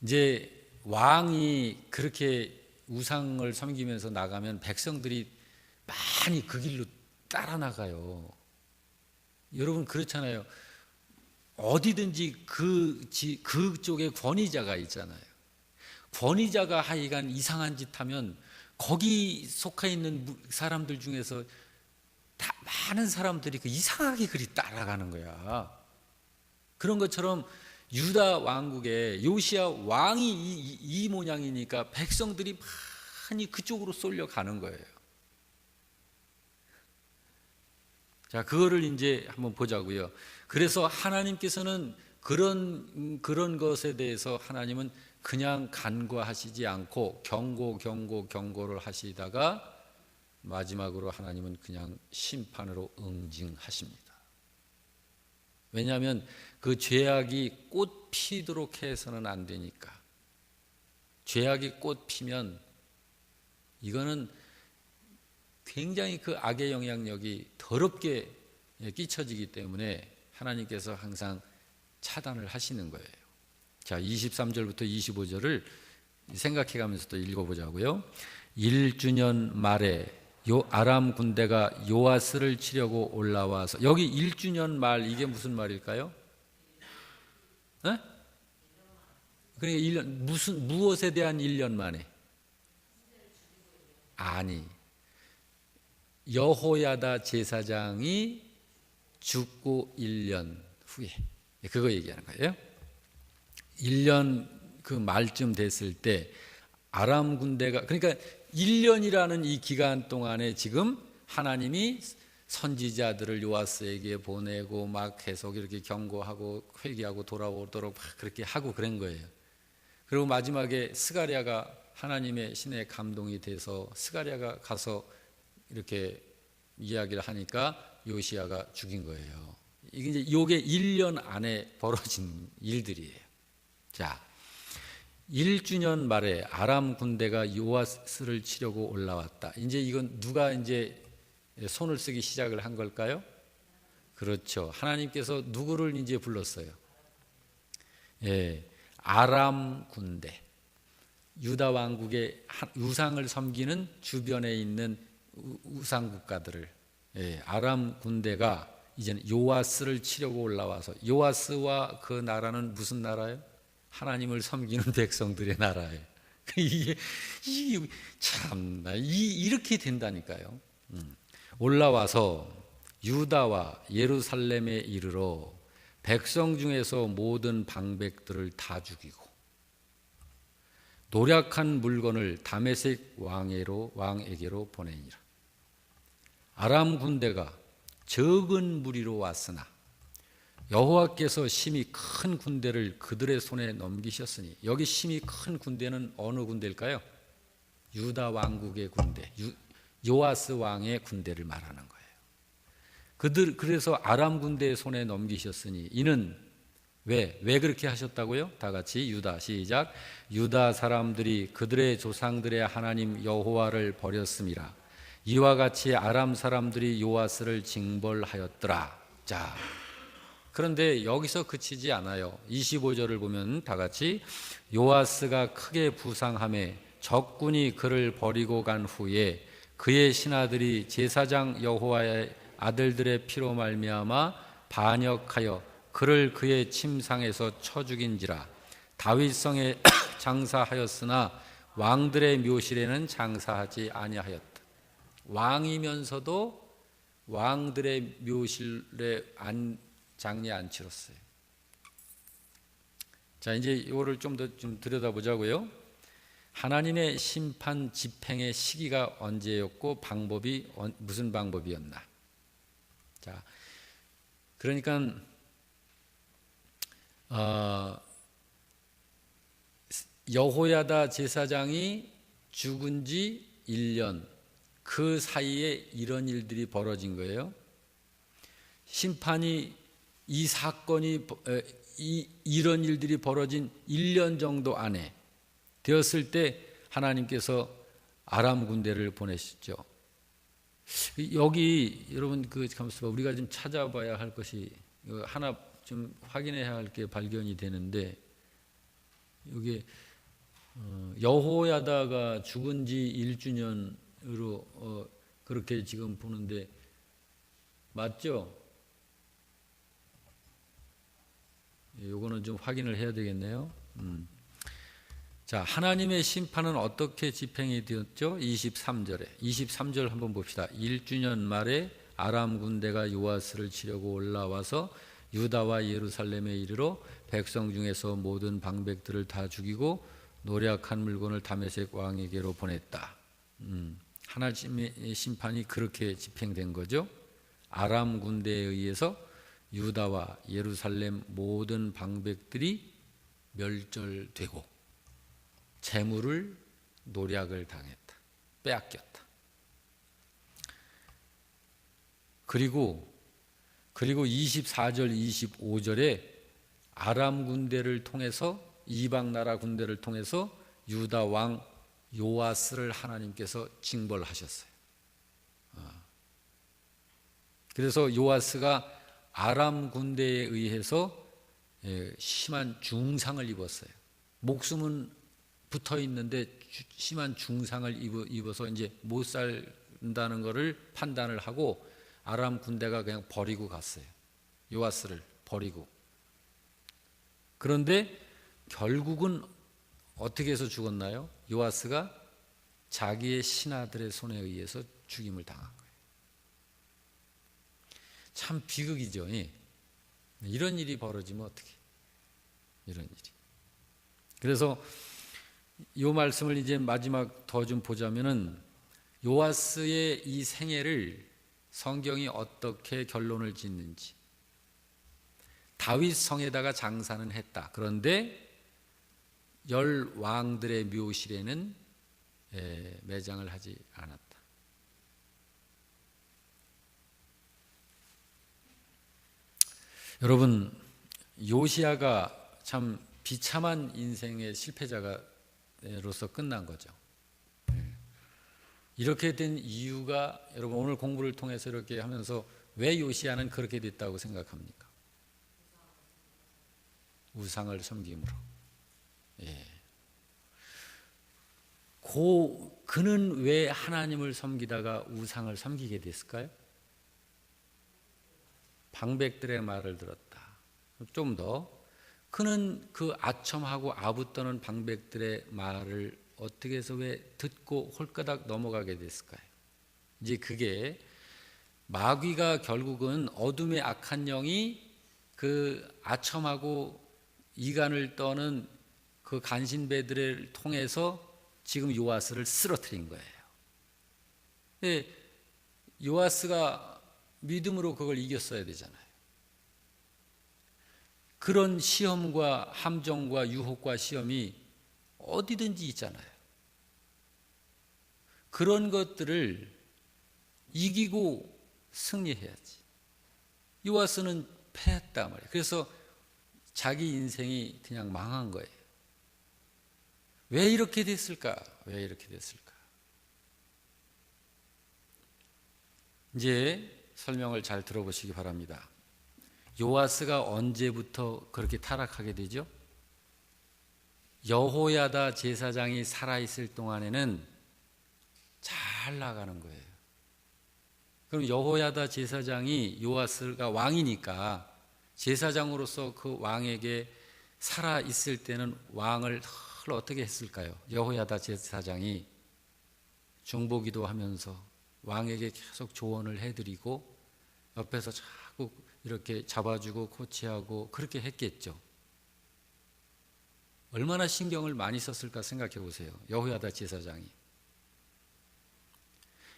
S1: 이제 왕이 그렇게 우상을 섬기면서 나가면 백성들이 많이 그 길로 따라 나가요. 여러분 그렇잖아요. 어디든지 그쪽에 권위자가 있잖아요. 권위자가 하여간 이상한 짓 하면 거기 속해 있는 사람들 중에서 다 많은 사람들이 그 이상하게 그리 따라가는 거야. 그런 것처럼 유다 왕국에 요시야 왕이 이 모양이니까 백성들이 많이 그쪽으로 쏠려가는 거예요. 자, 그거를 이제 한번 보자고요. 그래서 하나님께서는 그런 것에 대해서 하나님은 그냥 간과하시지 않고 경고를 하시다가 마지막으로 하나님은 그냥 심판으로 응징하십니다. 왜냐하면 그 죄악이 꽃 피도록 해서는 안 되니까. 죄악이 꽃 피면 이거는 굉장히 그 악의 영향력이 더럽게 끼쳐지기 때문에 하나님께서 항상 차단을 하시는 거예요. 자, 23절부터 25절을 생각해 가면서 또 읽어보자고요. 1주년 말에 아람 군대가 요아스를 치려고 올라와서, 여기 1주년 말 이게 무슨 말일까요? 네? 그러니까 1년, 무엇에 대한 1년 만에? 아니, 여호야다 제사장이 죽고 1년 후에, 그거 얘기하는 거예요. 1년 그 말쯤 됐을 때 아람 군대가, 그러니까 1년이라는 이 기간 동안에 지금 하나님이 선지자들을 요아스에게 보내고 막 계속 이렇게 경고하고 회개하고 돌아오도록 막 그렇게 하고 그런 거예요. 그리고 마지막에 스가랴가 하나님의 신의 감동이 돼서 스가랴가 가서 이렇게 이야기를 하니까 요시야가 죽인 거예요. 이게 1년 안에 벌어진 일들이에요. 자, 1주년 말에 아람 군대가 요아스를 치려고 올라왔다. 이제 이건 누가 이제 손을 쓰기 시작을 한 걸까요? 그렇죠. 하나님께서 누구를 이제 불렀어요? 예, 아람 군대. 유다 왕국의 우상을 섬기는 주변에 있는 우상 국가들을, 예, 아람 군대가 이제는 요아스를 치려고 올라와서, 요아스와 그 나라는 무슨 나라예요? 하나님을 섬기는 백성들의 나라예요. 이게 참나 이렇게 된다니까요. 올라와서 유다와 예루살렘에 이르러 백성 중에서 모든 방백들을 다 죽이고 노략한 물건을 다메섹 왕에게로 보내니라. 아람 군대가 적은 무리로 왔으나 여호와께서 심히 큰 군대를 그들의 손에 넘기셨으니, 여기 심히 큰 군대는 어느 군대일까요? 유다 왕국의 군대, 요아스 왕의 군대를 말하는 거예요. 그래서 아람 군대의 손에 넘기셨으니, 이는 왜 그렇게 하셨다고요? 다 같이 유다, 시작. 유다 사람들이 그들의 조상들의 하나님 여호와를 버렸음이라. 이와 같이 아람 사람들이 요아스를 징벌하였더라. 자, 그런데 여기서 그치지 않아요. 25절을 보면 다 같이, 요아스가 크게 부상하며 적군이 그를 버리고 간 후에 그의 신하들이 제사장 여호와의 아들들의 피로 말미암아 반역하여 그를 그의 침상에서 쳐 죽인지라. 다윗성에 장사하였으나 왕들의 묘실에는 장사하지 아니하였다. 왕이면서도 왕들의 묘실에 장례 안 치렀어요. 자, 이제 이거를 좀 더 들여다보자고요. 하나님의 심판 집행의 시기가 언제였고 방법이 무슨 방법이었나? 자, 그러니까 여호야다 제사장이 죽은 지 1년, 그 사이에 이런 일들이 벌어진 거예요. 심판이, 이 사건이, 이런 일들이 벌어진 1년 정도 안에 되었을 때 하나님께서 아람 군대를 보내셨죠. 여기 여러분 잠깐만, 우리가 좀 찾아봐야 할 것이 하나 좀 확인해야 할 게 발견이 되는데, 여기 여호야다가 죽은 지 1주년으로 그렇게 지금 보는데 맞죠? 요거는 좀 확인을 해야 되겠네요. 자, 하나님의 심판은 어떻게 집행이 되었죠? 23절 한번 봅시다. 1주년 말에 아람 군대가 요아스를 치려고 올라와서 유다와 예루살렘에 이르러 백성 중에서 모든 방백들을 다 죽이고 노략한 물건을 다메섹 왕에게로 보냈다. 하나님의 심판이 그렇게 집행된 거죠. 아람 군대에 의해서 유다와 예루살렘 모든 방백들이 멸절되고 재물을 노략을 당했다. 빼앗겼다. 그리고 24절 25절에 아람 군대를 통해서, 이방 나라 군대를 통해서 유다 왕 요아스를 하나님께서 징벌하셨어요. 그래서 요아스가 아람 군대에 의해서 심한 중상을 입었어요. 목숨은 붙어 있는데 심한 중상을 입어서 이제 못 살다는 것을 판단을 하고 아람 군대가 그냥 버리고 갔어요. 요아스를 버리고. 그런데 결국은 어떻게 해서 죽었나요? 요아스가 자기의 신하들의 손에 의해서 죽임을 당한 거예요. 참 비극이죠. 예. 이런 일이 벌어지면 어떻게? 이런 일이. 그래서 이 말씀을 이제 마지막 더 좀 보자면은 요아스의 이 생애를 성경이 어떻게 결론을 짓는지. 다윗 성에다가 장사는 했다. 그런데 10왕들의 묘실에는 매장을 하지 않았다. 여러분, 요시야가 참 비참한 인생의 실패자로서 끝난 거죠. 이렇게 된 이유가 여러분 오늘 공부를 통해서 이렇게 하면서 왜 요시야는 그렇게 됐다고 생각합니까? 우상을 섬김으로. 예. 그는 왜 하나님을 섬기다가 우상을 섬기게 됐을까요? 방백들의 말을 들었다. 좀 더, 그는 그 아첨하고 아부떠는 방백들의 말을 어떻게 해서 왜 듣고 홀가닥 넘어가게 됐을까요? 이제 그게 마귀가 결국은 어둠의 악한 영이 그 아첨하고 이간을 떠는 그 간신배들을 통해서 지금 요아스를 쓰러뜨린 거예요. 요아스가 믿음으로 그걸 이겼어야 되잖아요. 그런 시험과 함정과 유혹과 시험이 어디든지 있잖아요. 그런 것들을 이기고 승리해야지. 요아스는 패했단 말이에요. 그래서 자기 인생이 그냥 망한 거예요. 왜 이렇게 됐을까? 왜 이렇게 됐을까? 이제 설명을 잘 들어보시기 바랍니다. 요아스가 언제부터 그렇게 타락하게 되죠? 여호야다 제사장이 살아있을 동안에는 잘 나가는 거예요. 그럼 여호야다 제사장이 요아스가 왕이니까 제사장으로서 그 왕에게 살아있을 때는 왕을 어떻게 했을까요? 여호야다 제사장이 중보기도 하면서 왕에게 계속 조언을 해드리고 옆에서 자꾸 이렇게 잡아주고 코치하고 그렇게 했겠죠. 얼마나 신경을 많이 썼을까 생각해 보세요. 여호야다 제사장이.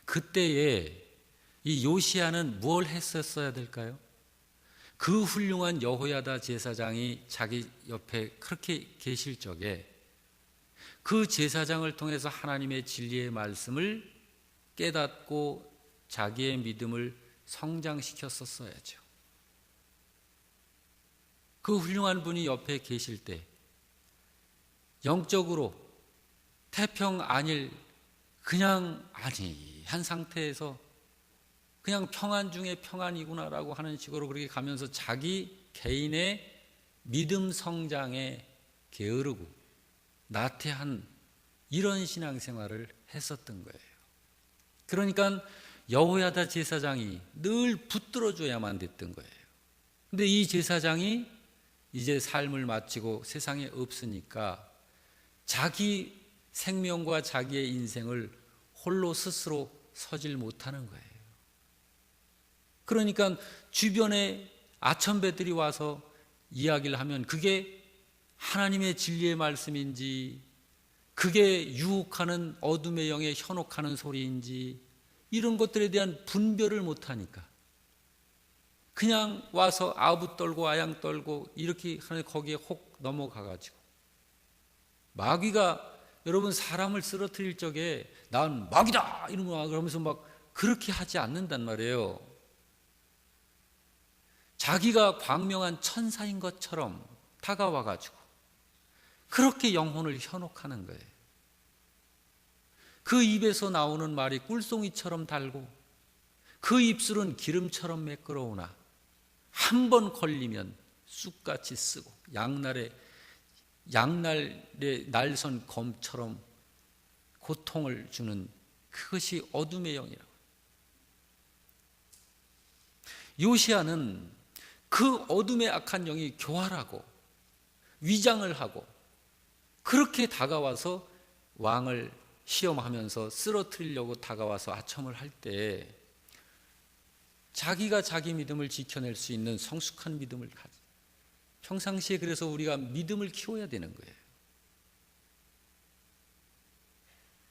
S1: 그때에 이 요시야는 뭘 했었어야 될까요? 그 훌륭한 여호야다 제사장이 자기 옆에 그렇게 계실 적에 그 제사장을 통해서 하나님의 진리의 말씀을 깨닫고 자기의 믿음을 성장시켰었어야죠. 그 훌륭한 분이 옆에 계실 때 영적으로 태평안일 그냥 안이한 상태에서 그냥 평안 중에 평안이구나라고 하는 식으로 그렇게 가면서 자기 개인의 믿음 성장에 게으르고 나태한 이런 신앙생활을 했었던 거예요. 그러니까 여호야다 제사장이 늘 붙들어줘야만 됐던 거예요. 근데 이 제사장이 이제 삶을 마치고 세상에 없으니까 자기 생명과 자기의 인생을 홀로 스스로 서질 못하는 거예요. 그러니까 주변에 아첨배들이 와서 이야기를 하면 그게 하나님의 진리의 말씀인지 그게 유혹하는 어둠의 영에 현혹하는 소리인지 이런 것들에 대한 분별을 못하니까 그냥 와서 아부 떨고 아양 떨고 이렇게 하는 거기에 혹 넘어가가지고 마귀가 여러분 사람을 쓰러뜨릴 적에 난 마귀다 이러면서 막 그렇게 하지 않는단 말이에요. 자기가 광명한 천사인 것처럼 다가와가지고 그렇게 영혼을 현혹하는 거예요. 그 입에서 나오는 말이 꿀송이처럼 달고 그 입술은 기름처럼 매끄러우나 한 번 걸리면 쑥같이 쓰고 양날에 날선 검처럼 고통을 주는 그것이 어둠의 영이라고. 요시야는 그 어둠의 악한 영이 교활하고 위장을 하고 그렇게 다가와서 왕을 시험하면서 쓰러뜨리려고 다가와서 아첨을 할 때 자기가 자기 믿음을 지켜낼 수 있는 성숙한 믿음을 평상시에 그래서 우리가 믿음을 키워야 되는 거예요.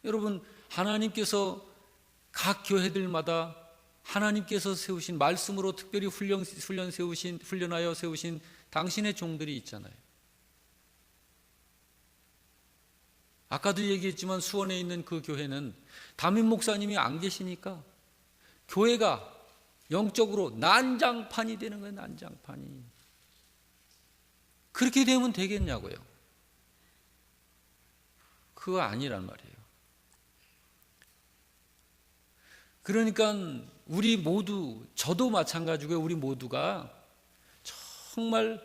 S1: 여러분, 하나님께서 각 교회들마다 하나님께서 세우신 말씀으로 특별히 훈련하여 세우신 당신의 종들이 있잖아요. 아까도 얘기했지만 수원에 있는 그 교회는 담임 목사님이 안 계시니까 교회가 영적으로 난장판이 되는 거예요. 난장판이. 그렇게 되면 되겠냐고요. 그거 아니란 말이에요. 그러니까 우리 모두, 저도 마찬가지고요. 우리 모두가 정말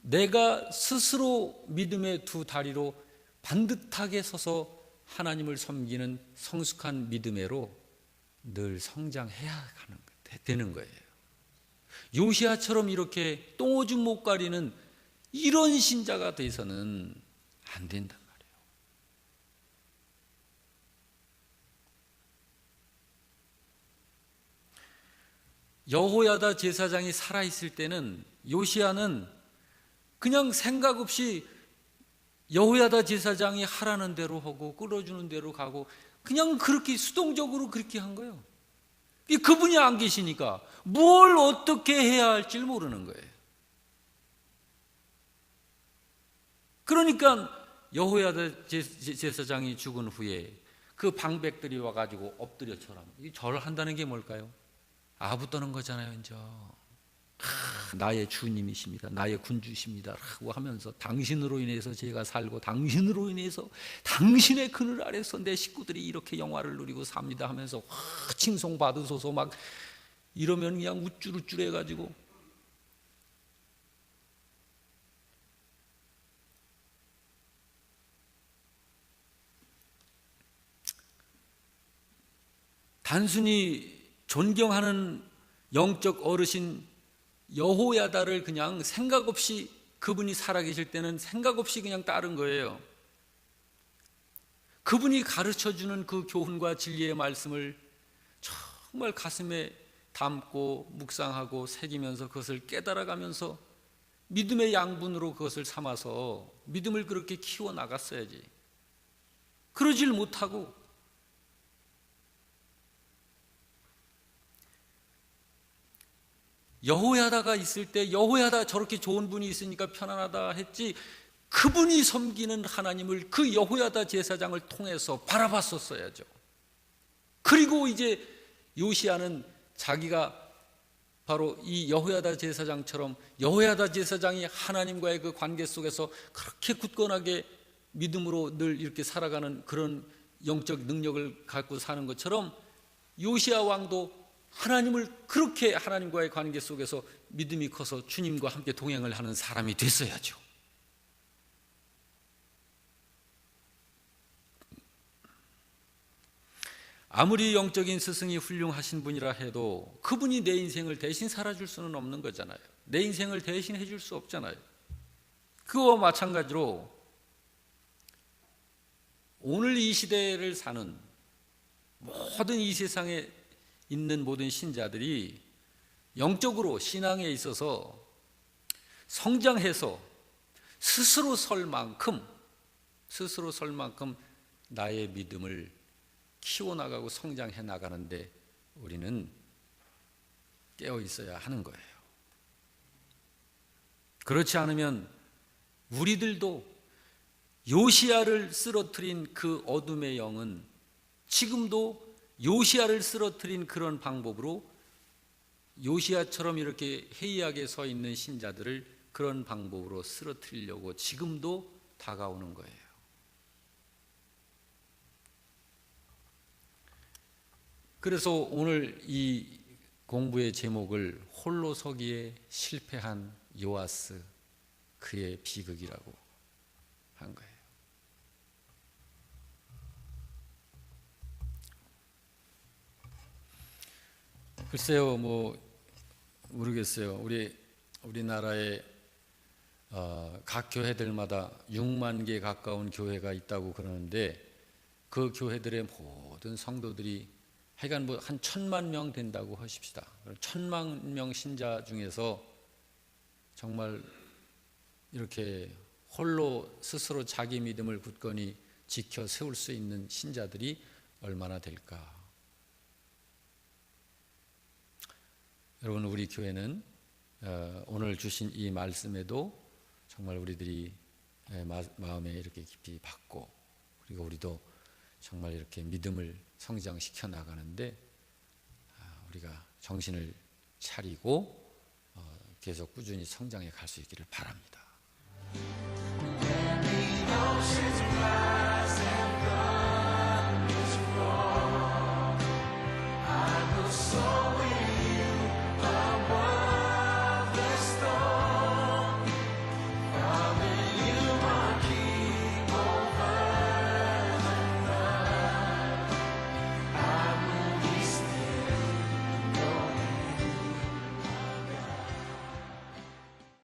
S1: 내가 스스로 믿음의 두 다리로 반듯하게 서서 하나님을 섬기는 성숙한 믿음으로 늘 성장해야 되는 거예요. 요시야처럼 이렇게 똥오줌 못 가리는 이런 신자가 돼서는 안 된단 말이에요. 여호야다 제사장이 살아있을 때는 요시야는 그냥 생각 없이 여호야다 제사장이 하라는 대로 하고 끌어주는 대로 가고 그냥 그렇게 수동적으로 그렇게 한 거예요. 그분이 안 계시니까 뭘 어떻게 해야 할지 모르는 거예요. 그러니까 여호야다 제사장이 죽은 후에 그 방백들이 와가지고 엎드려 절하면, 이 절을 한다는 게 뭘까요? 아부 떠는 거잖아요. 이제 나의 주님이십니다, 나의 군주십니다 라고 하면서 당신으로 인해서 제가 살고 당신으로 인해서 당신의 그늘 아래서 내 식구들이 이렇게 영화를 누리고 삽니다 하면서 칭송 받으소서 막 이러면 그냥 우쭐우쭐 해가지고 단순히 존경하는 영적 어르신 여호야다를 그냥 생각 없이, 그분이 살아계실 때는 생각 없이 그냥 따른 거예요. 그분이 가르쳐주는 그 교훈과 진리의 말씀을 정말 가슴에 담고 묵상하고 새기면서 그것을 깨달아가면서 믿음의 양분으로 그것을 삼아서 믿음을 그렇게 키워나갔어야지. 그러질 못하고 여호야다가 있을 때 여호야다 저렇게 좋은 분이 있으니까 편안하다 했지, 그분이 섬기는 하나님을 그 여호야다 제사장을 통해서 바라봤었어야죠. 그리고 이제 요시야는 자기가 바로 이 여호야다 제사장처럼 여호야다 제사장이 하나님과의 그 관계 속에서 그렇게 굳건하게 믿음으로 늘 이렇게 살아가는 그런 영적 능력을 갖고 사는 것처럼 요시야 왕도 하나님을 그렇게 하나님과의 관계 속에서 믿음이 커서 주님과 함께 동행을 하는 사람이 됐어야죠. 아무리 영적인 스승이 훌륭하신 분이라 해도 그분이 내 인생을 대신 살아줄 수는 없는 거잖아요. 내 인생을 대신 해줄 수 없잖아요. 그와 마찬가지로 오늘 이 시대를 사는 모든 이 세상에 있는 모든 신자들이 영적으로 신앙에 있어서 성장해서 스스로 설 만큼 나의 믿음을 키워나가고 성장해 나가는데 우리는 깨어 있어야 하는 거예요. 그렇지 않으면 우리들도 요시야를 쓰러뜨린 그 어둠의 영은 지금도 요시야를 쓰러뜨린 그런 방법으로 요시야처럼 이렇게 해이하게 서 있는 신자들을 그런 방법으로 쓰러뜨리려고 지금도 다가오는 거예요. 그래서 오늘 이 공부의 제목을 홀로 서기에 실패한 요아스, 그의 비극이라고 한 거예요. 글쎄요, 모르겠어요. 우리나라에 각 교회들마다 6만 개 가까운 교회가 있다고 그러는데 그 교회들의 모든 성도들이 하여간 뭐 한 1,000,000명 된다고 하십시다. 1,000,000명 신자 중에서 정말 이렇게 홀로 스스로 자기 믿음을 굳건히 지켜 세울 수 있는 신자들이 얼마나 될까? 여러분, 우리 교회는 오늘 주신 이 말씀에도 정말 우리들이 마음에 이렇게 깊이 받고, 그리고 우리도 정말 이렇게 믿음을 성장시켜 나가는데 우리가 정신을 차리고 계속 꾸준히 성장해 갈 수 있기를 바랍니다.